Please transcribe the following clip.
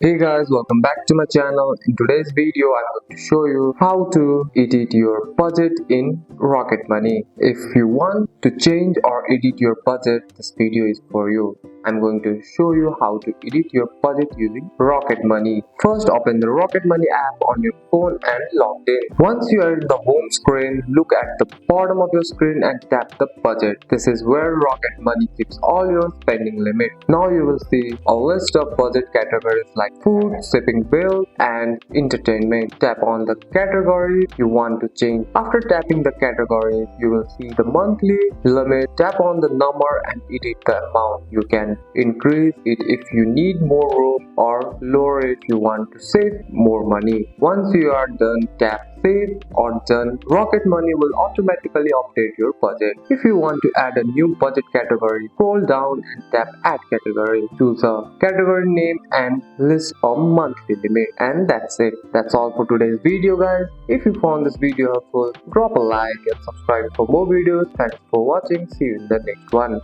Hey guys, welcome back to my channel. In today's video, I'm going to show you how to edit your budget in Rocket Money. If you want to change or edit your budget, this video is for you. I'm going to show you how to edit your budget using Rocket Money. First, open the Rocket Money app on your phone and log in. Once you are in the home screen, look at the bottom of your screen and tap the budget. This is where Rocket Money keeps all your spending limit. Now you will see a list of budget categories like food, shipping bill, and entertainment. Tap on the category you want to change. After tapping the category, you will see the monthly limit. Tap on the number and edit the amount. You can increase it if you need more room or lower it if you want to save more money. Once you are done, tap save or done. Rocket Money will automatically update your budget. If you want to add a new budget category, scroll down and tap add category. Choose a category name and list a monthly limit, and that's it. That's all for today's video, guys. If you found this video helpful, drop a like and subscribe for more videos. Thanks for watching. See you in the next one.